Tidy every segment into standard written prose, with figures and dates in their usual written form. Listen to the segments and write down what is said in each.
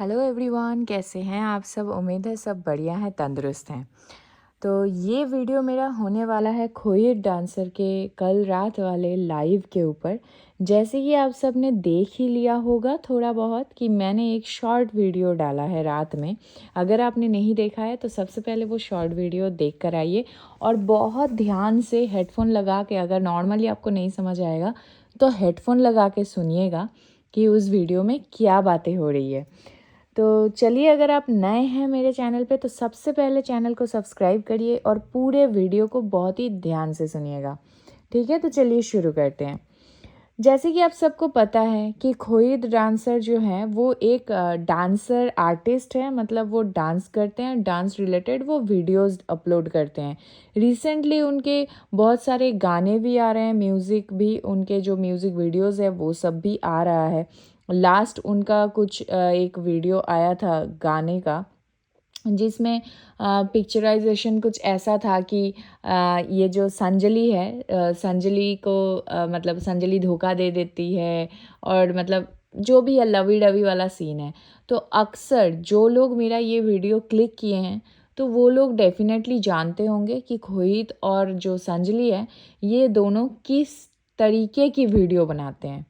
Hello everyone, कैसे हैं आप सब। उम्मीद है सब बढ़िया हैं, तंदुरुस्त हैं। तो ये वीडियो मेरा होने वाला है खोई डांसर के कल रात वाले लाइव के ऊपर। जैसे कि आप सब ने देख ही लिया होगा थोड़ा बहुत कि मैंने एक शॉर्ट वीडियो डाला है रात में। अगर आपने नहीं देखा है तो सबसे पहले वो शॉर्ट वीडियो देख कर आइए और बहुत ध्यान से हेडफोन लगा के, अगर नॉर्मली आपको नहीं समझ आएगा तो हेडफोन लगा के सुनिएगा कि उस वीडियो में क्या बातें हो रही है। तो चलिए, अगर आप नए हैं मेरे चैनल पे तो सबसे पहले चैनल को सब्सक्राइब करिए और पूरे वीडियो को बहुत ही ध्यान से सुनिएगा। ठीक है, तो चलिए शुरू करते हैं। जैसे कि आप सबको पता है कि खोईद डांसर जो है वो एक डांसर आर्टिस्ट है। मतलब वो डांस करते हैं, डांस रिलेटेड वो वीडियोस अपलोड करते हैं। रिसेंटली उनके बहुत सारे गाने भी आ रहे हैं, म्यूज़िक भी, उनके जो म्यूज़िक वीडियोस है वो सब भी आ रहा है। लास्ट उनका कुछ एक वीडियो आया था गाने का, जिसमें पिक्चराइजेशन कुछ ऐसा था कि ये जो संजली है, संजली को मतलब संजली धोखा दे देती है और मतलब जो भी है लवी डवी वाला सीन है। तो अक्सर जो लोग मेरा ये वीडियो क्लिक किए हैं तो वो लोग डेफिनेटली जानते होंगे कि खोहित और जो संजली है ये दोनों किस तरीके की वीडियो बनाते हैं।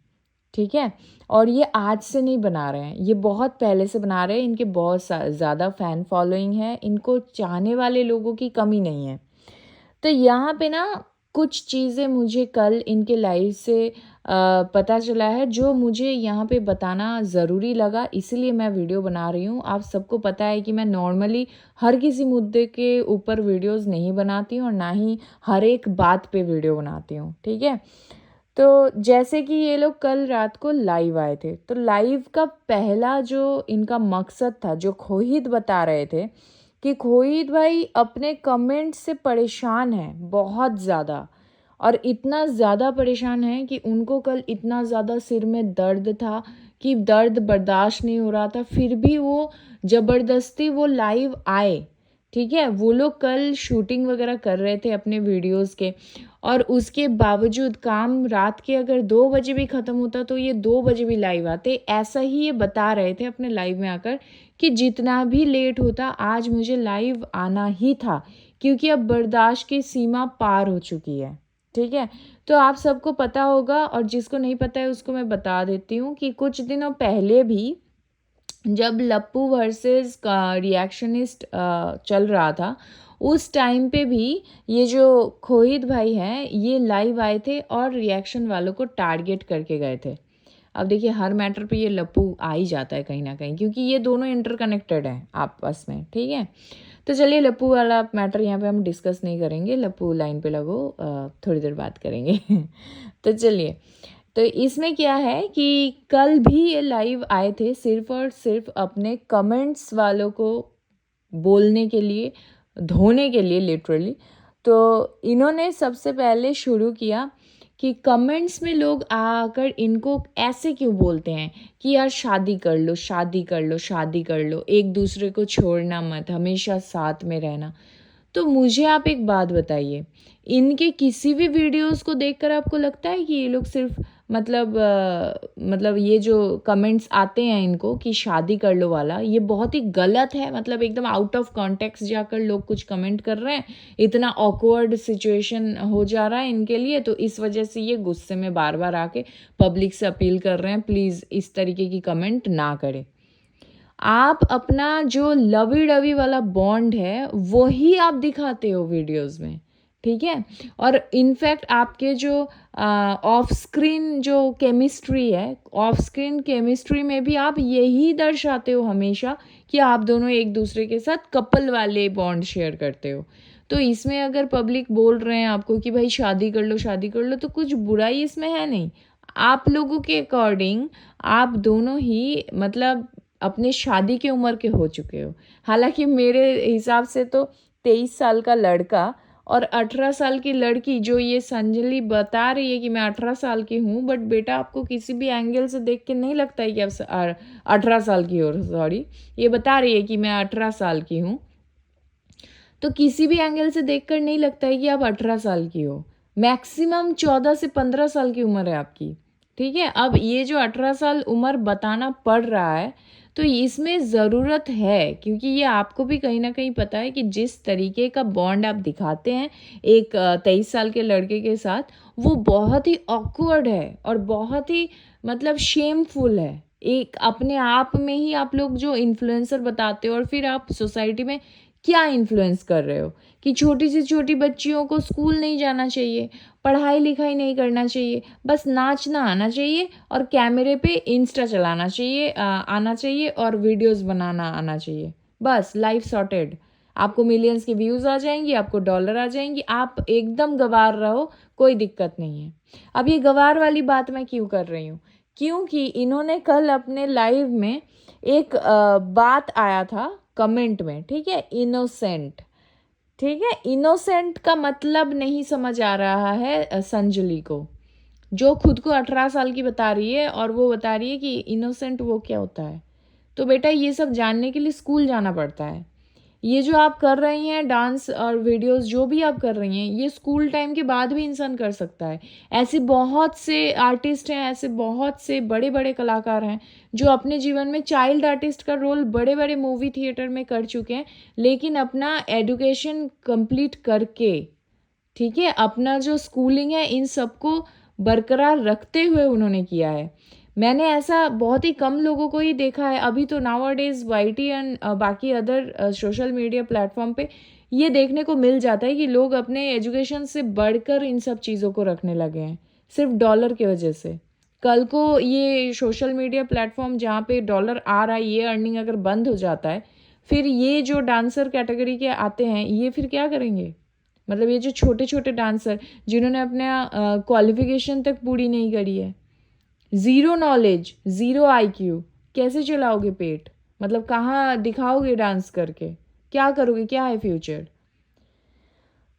ठीक है, और ये आज से नहीं बना रहे हैं, ये बहुत पहले से बना रहे हैं। इनके बहुत ज़्यादा फ़ैन फॉलोइंग है, इनको चाहने वाले लोगों की कमी नहीं है। तो यहाँ पे ना कुछ चीज़ें मुझे कल इनके लाइव से पता चला है जो मुझे यहाँ पे बताना ज़रूरी लगा, इसीलिए मैं वीडियो बना रही हूँ। आप सबको पता है कि मैं नॉर्मली हर किसी मुद्दे के ऊपर वीडियोस नहीं बनाती हूँ और ना ही हर एक बात पे वीडियो बनाती हूँ। ठीक है, तो जैसे कि ये लोग कल रात को लाइव आए थे, तो लाइव का पहला जो इनका मकसद था, जो खोहिद बता रहे थे कि खोहिद भाई अपने कमेंट से परेशान है बहुत ज़्यादा, और इतना ज़्यादा परेशान है कि उनको कल इतना ज़्यादा सिर में दर्द था कि दर्द बर्दाश्त नहीं हो रहा था, फिर भी वो ज़बरदस्ती वो लाइव आए। ठीक है, वो लोग कल शूटिंग वगैरह कर रहे थे अपने वीडियोस के, और उसके बावजूद काम रात के अगर 2 बजे भी ख़त्म होता तो ये 2 बजे भी लाइव आते। ऐसा ही ये बता रहे थे अपने लाइव में आकर कि जितना भी लेट होता आज मुझे लाइव आना ही था, क्योंकि अब बर्दाश्त की सीमा पार हो चुकी है। ठीक है, तो आप सबको पता होगा, और जिसको नहीं पता है उसको मैं बता देती हूँ कि कुछ दिनों पहले भी जब लप्पू वर्सेस का रिएक्शनिस्ट चल रहा था, उस टाइम पे भी ये जो खोहिद भाई हैं ये लाइव आए थे और रिएक्शन वालों को टारगेट करके गए थे। अब देखिए, हर मैटर पे ये लप्पू आ ही जाता है कहीं ना कहीं, क्योंकि ये दोनों इंटरकनेक्टेड हैं आपस में। ठीक है, तो चलिए लप्पू वाला मैटर यहाँ पे हम डिस्कस नहीं करेंगे। लप्पू लाइन पे लगो, थोड़ी देर बात करेंगे। तो चलिए, तो इसमें क्या है कि कल भी ये लाइव आए थे सिर्फ और सिर्फ अपने कमेंट्स वालों को बोलने के लिए, धोने के लिए लिटरली। तो इन्होंने सबसे पहले शुरू किया कि कमेंट्स में लोग आकर इनको ऐसे क्यों बोलते हैं कि यार शादी कर लो, शादी कर लो, शादी कर लो, एक दूसरे को छोड़ना मत, हमेशा साथ में रहना। तो मुझे आप एक बात बताइए, इनके किसी भी वीडियोस को देखकर आपको लगता है कि ये लोग सिर्फ मतलब ये जो कमेंट्स आते हैं इनको कि शादी कर लो वाला, ये बहुत ही गलत है। मतलब एकदम आउट ऑफ कॉन्टेक्स्ट जाकर लोग कुछ कमेंट कर रहे हैं, इतना ऑकवर्ड सिचुएशन हो जा रहा है इनके लिए, तो इस वजह से ये गुस्से में बार बार आके पब्लिक से अपील कर रहे हैं प्लीज़ इस तरीके की कमेंट ना करें। आप अपना जो लवी डवी वाला बॉन्ड है वही आप दिखाते हो वीडियोस में। ठीक है, और इनफैक्ट आपके जो ऑफ स्क्रीन जो केमिस्ट्री है, ऑफ स्क्रीन केमिस्ट्री में भी आप यही दर्शाते हो हमेशा कि आप दोनों एक दूसरे के साथ कपल वाले बॉन्ड शेयर करते हो। तो इसमें अगर पब्लिक बोल रहे हैं आपको कि भाई शादी कर लो, शादी कर लो, तो कुछ बुराई इसमें है नहीं। आप लोगों के अकॉर्डिंग आप दोनों ही मतलब अपने शादी की उम्र के हो चुके हो। हालांकि मेरे हिसाब से तो 23 साल का लड़का और 18 साल की लड़की, जो ये संजली बता रही है कि मैं 18 साल की हूँ, बट बेटा आपको किसी भी एंगल से देख के नहीं लगता है कि आप 18 साल की हो। सॉरी, ये बता रही है कि मैं 18 साल की हूँ, तो किसी भी एंगल से देखकर नहीं लगता है कि आप 18 साल की हो। मैक्सिमम 14 से 15 साल की उम्र है आपकी। ठीक है, अब ये जो 18 साल उम्र बताना पड़ रहा है, तो इसमें ज़रूरत है, क्योंकि ये आपको भी कहीं न कहीं पता है कि जिस तरीके का बॉन्ड आप दिखाते हैं एक 23 साल के लड़के के साथ, वो बहुत ही ऑकवर्ड है और बहुत ही मतलब शेमफुल है। एक अपने आप में ही आप लोग जो इन्फ्लुएंसर बताते हो और फिर आप सोसाइटी में क्या इन्फ्लुएंस कर रहे हो कि छोटी से छोटी बच्चियों को स्कूल नहीं जाना चाहिए, पढ़ाई लिखाई नहीं करना चाहिए, बस नाचना आना चाहिए और कैमरे पे इंस्टा चलाना चाहिए, आना चाहिए और वीडियोस बनाना आना चाहिए। बस लाइफ सॉर्टेड। आपको मिलियंस की व्यूज़ आ जाएंगी, आपको डॉलर आ जाएंगी, आप एकदम गंवार रहो, कोई दिक्कत नहीं है। अब ये गंवार वाली बात मैं क्यों कर रही हूँ? क्योंकि इन्होंने कल अपने लाइव में एक बात आया था कमेंट में, ठीक है, इनोसेंट। ठीक है, इनोसेंट का मतलब नहीं समझ आ रहा है संजली को, जो खुद को 18 साल की बता रही है और वो बता रही है कि इनोसेंट वो क्या होता है। तो बेटा ये सब जानने के लिए स्कूल जाना पड़ता है। ये जो आप कर रही हैं डांस और वीडियोस जो भी आप कर रही हैं, ये स्कूल टाइम के बाद भी इंसान कर सकता है। ऐसे बहुत से आर्टिस्ट हैं, ऐसे बहुत से बड़े बड़े कलाकार हैं जो अपने जीवन में चाइल्ड आर्टिस्ट का रोल बड़े बड़े मूवी थिएटर में कर चुके हैं, लेकिन अपना एजुकेशन कंप्लीट करके, ठीक है, अपना जो स्कूलिंग है इन सबको बरकरार रखते हुए उन्होंने किया है। मैंने ऐसा बहुत ही कम लोगों को ही देखा है। अभी तो नाउअडेज वाईटी एंड बाकी अदर सोशल मीडिया प्लेटफॉर्म पे ये देखने को मिल जाता है कि लोग अपने एजुकेशन से बढ़कर इन सब चीज़ों को रखने लगे हैं सिर्फ डॉलर की वजह से। कल को ये सोशल मीडिया प्लेटफॉर्म जहाँ पे डॉलर आ रहा है, ये अर्निंग अगर बंद हो जाता है, फिर ये जो डांसर कैटेगरी के आते हैं ये फिर क्या करेंगे? मतलब ये जो छोटे छोटे डांसर जिन्होंने अपने क्वालिफिकेशन तक पूरी नहीं करी है, ज़ीरो नॉलेज, ज़ीरो आईक्यू, कैसे चलाओगे पेट? मतलब कहाँ दिखाओगे डांस करके? क्या करोगे? क्या है फ्यूचर?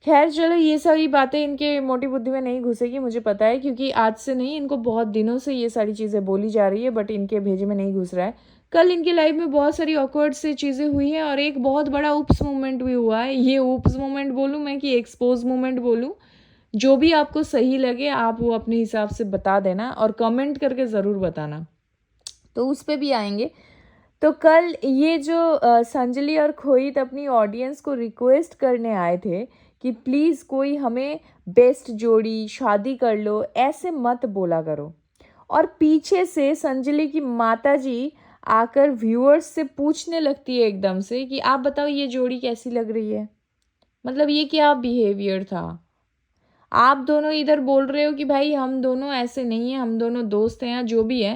खैर चलो, ये सारी बातें इनके मोटी बुद्धि में नहीं घुसेगी, मुझे पता है, क्योंकि आज से नहीं, इनको बहुत दिनों से ये सारी चीज़ें बोली जा रही है, बट इनके भेजे में नहीं घुस रहा है। कल इनके लाइफ में बहुत सारी ऑकवर्ड से चीज़ें हुई हैं और एक बहुत बड़ा ऊप्स मोमेंट भी हुआ है। ये ऊप्स मोमेंट बोलूँ मैं कि एक्सपोज मोमेंट बोलूँ, जो भी आपको सही लगे आप वो अपने हिसाब से बता देना और कमेंट करके ज़रूर बताना, तो उस पे भी आएंगे। तो कल ये जो संजली और खोहित अपनी ऑडियंस को रिक्वेस्ट करने आए थे कि प्लीज़ कोई हमें बेस्ट जोड़ी, शादी कर लो, ऐसे मत बोला करो। और पीछे से संजली की माताजी आकर व्यूअर्स से पूछने लगती है एकदम से कि आप बताओ ये जोड़ी कैसी लग रही है। मतलब ये क्या बिहेवियर था? आप दोनों इधर बोल रहे हो कि भाई हम दोनों ऐसे नहीं हैं, हम दोनों दोस्त हैं या जो भी है,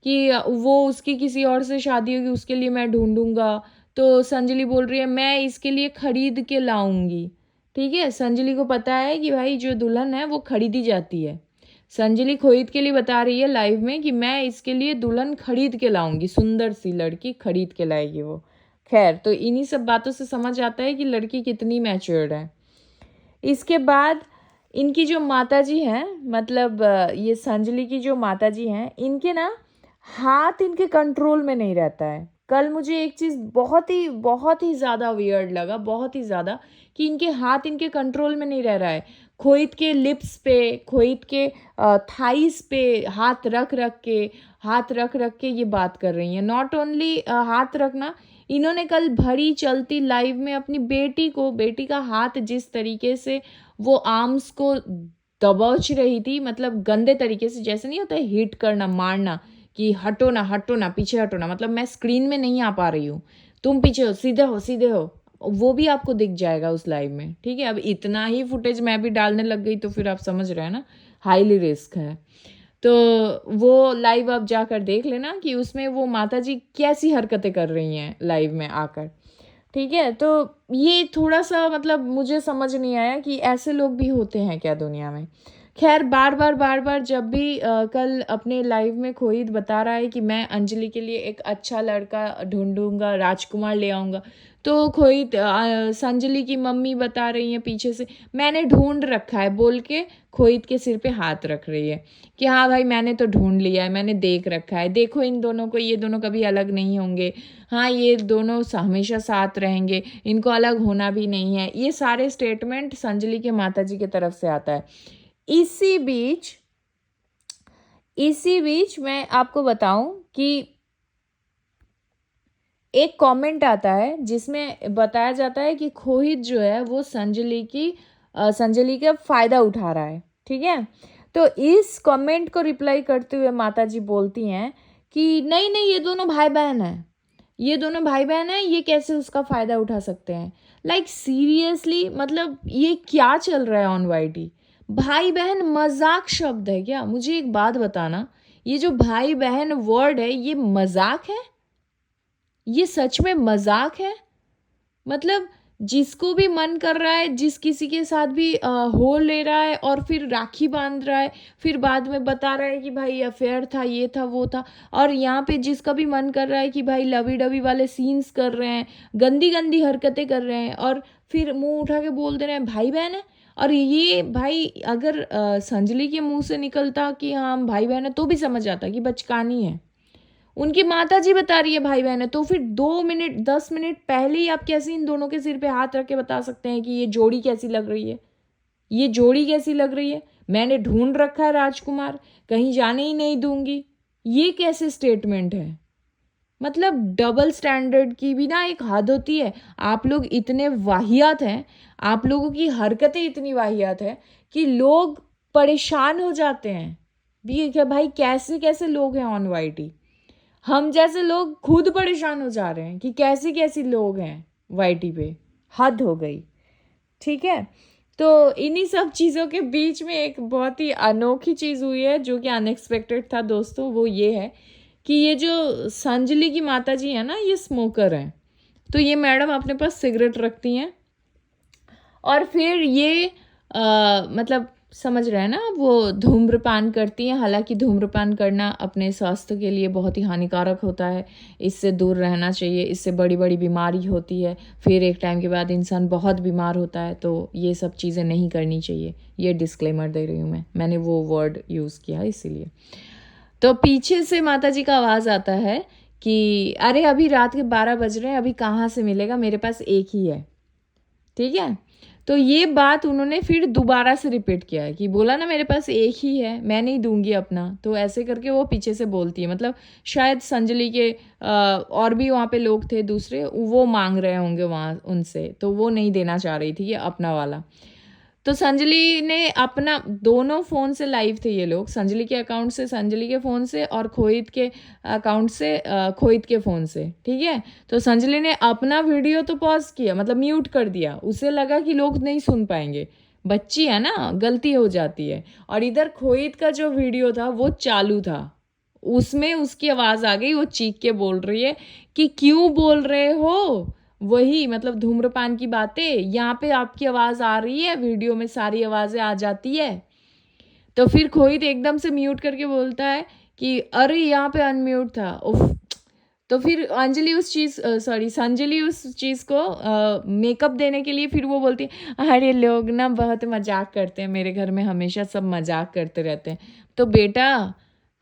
कि वो उसकी किसी और से शादी होगी उसके लिए मैं ढूंढूंगा। तो संजली बोल रही है मैं इसके लिए खरीद के लाऊंगी। ठीक है, संजली को पता है कि भाई जो दुल्हन है वो खरीदी जाती है। संजली खोहित के लिए बता रही है लाइव में कि मैं इसके लिए दुल्हन खरीद के लाऊंगी, सुंदर सी लड़की खरीद के लाएगी वो। खैर, तो इन्हीं सब बातों से समझ आता है कि लड़की कितनी मैच्योर्ड है। इसके बाद इनकी जो माताजी हैं, मतलब ये संजली की जो माताजी हैं, इनके ना हाथ इनके कंट्रोल में नहीं रहता है। कल मुझे एक चीज़ बहुत ही ज़्यादा वियर्ड लगा, बहुत ही ज़्यादा, कि इनके हाथ इनके कंट्रोल में नहीं रह रहा है। खोहित के लिप्स पे, खोहित के थाइस पे हाथ रख रख के ये बात कर रही हैं। नॉट ओनली हाथ रखना, इन्होंने कल भरी चलती लाइव में अपनी बेटी का हाथ जिस तरीके से वो आर्म्स को दबोच रही थी, मतलब गंदे तरीके से, जैसे नहीं होता है हिट करना, मारना, कि हटो ना पीछे हटो ना, मतलब मैं स्क्रीन में नहीं आ पा रही हूँ, तुम पीछे हो, सीधे हो। वो भी आपको दिख जाएगा उस लाइव में। ठीक है, अब इतना ही फुटेज मैं भी डालने लग गई तो फिर आप समझ रहे हैं ना, हाईली रिस्क है। तो वो लाइव आप जाकर देख लेना कि उसमें वो माताजी कैसी हरकतें कर रही हैं लाइव में आकर। ठीक है, तो ये थोड़ा सा मतलब मुझे समझ नहीं आया कि ऐसे लोग भी होते हैं क्या दुनिया में। खैर, बार बार जब भी कल अपने लाइव में खोहित बता रहा है कि मैं अंजलि के लिए एक अच्छा लड़का ढूंढूंगा, राजकुमार ले आऊँगा, तो खोहित संजली की मम्मी बता रही हैं पीछे से मैंने ढूंढ रखा है बोल के खोहित के सिर पे हाथ रख रही है कि हाँ भाई मैंने तो ढूंढ लिया है, मैंने देख रखा है, देखो इन दोनों को, ये दोनों कभी अलग नहीं होंगे, हाँ ये दोनों हमेशा साथ रहेंगे, इनको अलग होना भी नहीं है। ये सारे स्टेटमेंट संजली के माताजी की तरफ से आता है। इसी बीच मैं आपको बताऊं कि एक कमेंट आता है जिसमें बताया जाता है कि खोहित जो है वो संजली का फ़ायदा उठा रहा है, ठीक है। तो इस कमेंट को रिप्लाई करते हुए माता जी बोलती हैं कि नहीं नहीं, ये दोनों भाई बहन हैं, ये दोनों भाई बहन हैं, ये कैसे उसका फ़ायदा उठा सकते हैं। लाइक सीरियसली, मतलब ये क्या चल रहा है ऑन वाईटी। भाई बहन मजाक शब्द है क्या? मुझे एक बात बताना, ये जो भाई बहन वर्ड है ये मजाक है? ये सच में मजाक है? मतलब जिसको भी मन कर रहा है, जिस किसी के साथ भी हो ले रहा है और फिर राखी बांध रहा है, फिर बाद में बता रहा है कि भाई अफेयर था, ये था, वो था। और यहाँ पे जिसका भी मन कर रहा है कि भाई लवी डबी वाले सीन्स कर रहे हैं, गंदी गंदी हरकतें कर रहे हैं, और फिर मुंह उठा के बोल दे रहे हैं भाई बहन है। और ये भाई अगर संजली के मुंह से निकलता कि हाँ हम भाई बहन है तो भी समझ आता कि बचकानी है। उनकी माता जी बता रही है भाई बहन है, तो फिर 2 मिनट 10 मिनट पहले ही आप कैसे इन दोनों के सिर पे हाथ रख के बता सकते हैं कि ये जोड़ी कैसी लग रही है, ये जोड़ी कैसी लग रही है, मैंने ढूंढ रखा है राजकुमार, कहीं जाने ही नहीं दूंगी। ये कैसे स्टेटमेंट है? मतलब डबल स्टैंडर्ड की भी ना एक हद होती है। आप लोग इतने वाहियात हैं, आप लोगों की हरकतें इतनी वाहियात है कि लोग परेशान हो जाते हैं भी क्या भाई, कैसे कैसे लोग हैं ऑन वाईटी। हम जैसे लोग खुद परेशान हो जा रहे हैं कि कैसे कैसे लोग हैं वाईटी पे। हद हो गई, ठीक है। तो इन्हीं सब चीज़ों के बीच में एक बहुत ही अनोखी चीज़ हुई है जो कि अनएक्सपेक्टेड था दोस्तों। वो ये है कि ये जो संजली की माता जी है ना, ये स्मोकर हैं। तो ये मैडम अपने पास सिगरेट रखती हैं और फिर ये मतलब समझ रहे हैं ना, वो धूम्रपान करती हैं। हालांकि धूम्रपान करना अपने स्वास्थ्य के लिए बहुत ही हानिकारक होता है, इससे दूर रहना चाहिए, इससे बड़ी बड़ी बीमारी होती है, फिर एक टाइम के बाद इंसान बहुत बीमार होता है। तो ये सब चीज़ें नहीं करनी चाहिए, ये डिस्क्लेमर दे रही हूँ मैंने वो वर्ड यूज़ किया इसीलिए। तो पीछे से माता जी का आवाज़ आता है कि अरे अभी रात के 12 बज रहे हैं, अभी कहाँ से मिलेगा, मेरे पास एक ही है, ठीक है। तो ये बात उन्होंने फिर दोबारा से रिपीट किया है कि बोला ना मेरे पास एक ही है, मैं नहीं दूंगी अपना। तो ऐसे करके वो पीछे से बोलती है, मतलब शायद संजली के और भी वहाँ पे लोग थे दूसरे, वो मांग रहे होंगे वहाँ उनसे, तो वो नहीं देना चाह रही थी ये अपना वाला। तो संजली ने अपना दोनों फ़ोन से लाइव थे ये लोग, संजली के अकाउंट से संजली के फ़ोन से और खोहित के अकाउंट से खोहित के फ़ोन से, ठीक है। तो संजली ने अपना वीडियो तो पॉज किया, मतलब म्यूट कर दिया, उसे लगा कि लोग नहीं सुन पाएंगे, बच्ची है ना, गलती हो जाती है। और इधर खोहित का जो वीडियो था वो चालू था, उसमें उसकी आवाज़ आ गई, वो चीख के बोल रही है कि क्यों बोल रहे हो, वही मतलब धूम्रपान की बातें, यहाँ पे आपकी आवाज़ आ रही है, वीडियो में सारी आवाज़ें आ जाती है। तो फिर खोहित एकदम से म्यूट करके बोलता है कि अरे यहाँ पे अनम्यूट था, उफ। तो फिर अंजलि उस चीज़ सॉरी संजलि उस चीज़ को मेकअप देने के लिए फिर वो बोलती है अरे लोग ना बहुत मजाक करते हैं, मेरे घर में हमेशा सब मजाक करते रहते हैं। तो बेटा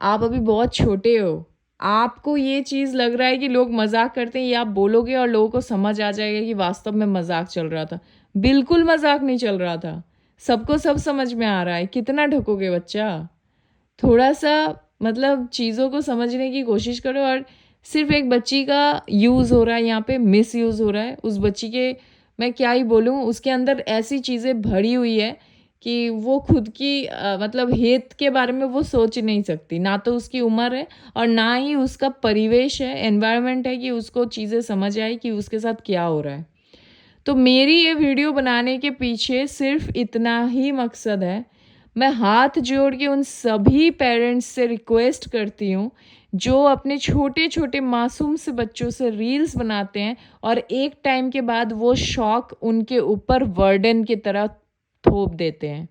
आप अभी बहुत छोटे हो, आपको ये चीज़ लग रहा है कि लोग मजाक करते हैं, ये आप बोलोगे और लोगों को समझ आ जाएगा कि वास्तव में मजाक चल रहा था। बिल्कुल मजाक नहीं चल रहा था, सबको सब समझ में आ रहा है। कितना ढकोगे बच्चा, थोड़ा सा मतलब चीज़ों को समझने की कोशिश करो। और सिर्फ एक बच्ची का यूज़ हो रहा है यहाँ पे, मिस यूज़ हो रहा है उस बच्ची के। मैं क्या ही बोलूँ, उसके अंदर ऐसी चीज़ें भरी हुई है कि वो खुद की मतलब हित के बारे में वो सोच नहीं सकती, ना तो उसकी उम्र है और ना ही उसका परिवेश है, एनवायरनमेंट है कि उसको चीज़ें समझ आए कि उसके साथ क्या हो रहा है। तो मेरी ये वीडियो बनाने के पीछे सिर्फ इतना ही मकसद है। मैं हाथ जोड़ के उन सभी पेरेंट्स से रिक्वेस्ट करती हूँ जो अपने छोटे छोटे मासूम से बच्चों से रील्स बनाते हैं और एक टाइम के बाद वो शौक उनके ऊपर वर्डन की तरह थोप देते हैं।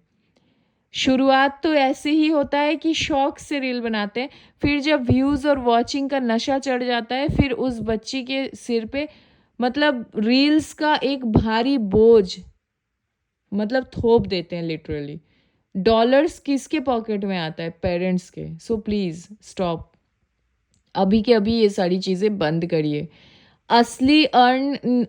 शुरुआत तो ऐसे ही होता है कि शौक से रील बनाते हैं, फिर जब व्यूज़ और वॉचिंग का नशा चढ़ जाता है, फिर उस बच्ची के सिर पे मतलब रील्स का एक भारी बोझ मतलब थोप देते हैं लिटरली। डॉलर्स किसके पॉकेट में आता है? पेरेंट्स के। सो प्लीज़ स्टॉप, अभी के अभी ये सारी चीज़ें बंद करिए। असली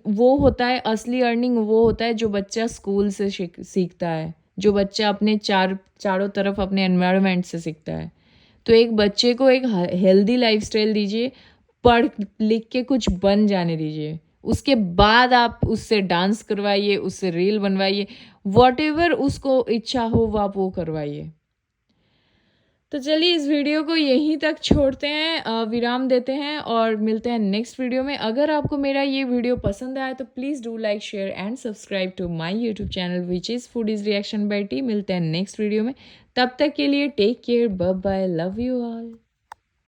वो होता है, असली अर्निंग वो होता है जो बच्चा स्कूल से सीखता है, जो बच्चा अपने चारों तरफ अपने एनवायरनमेंट से सीखता है। तो एक बच्चे को एक हेल्दी लाइफस्टाइल दीजिए, पढ़ लिख के कुछ बन जाने दीजिए। उसके बाद आप उससे डांस करवाइए, उससे रील बनवाइए, व्हाटएवर उसको इच्छा हो वो आप वो करवाइए। तो चलिए इस वीडियो को यहीं तक छोड़ते हैं, विराम देते हैं और मिलते हैं नेक्स्ट वीडियो में। अगर आपको मेरा ये वीडियो पसंद आया तो please do like, share and subscribe to my YouTube channel which is foodies reaction by T. मिलते हैं नेक्स्ट वीडियो में, तब तक के लिए take care, bye bye, love you all.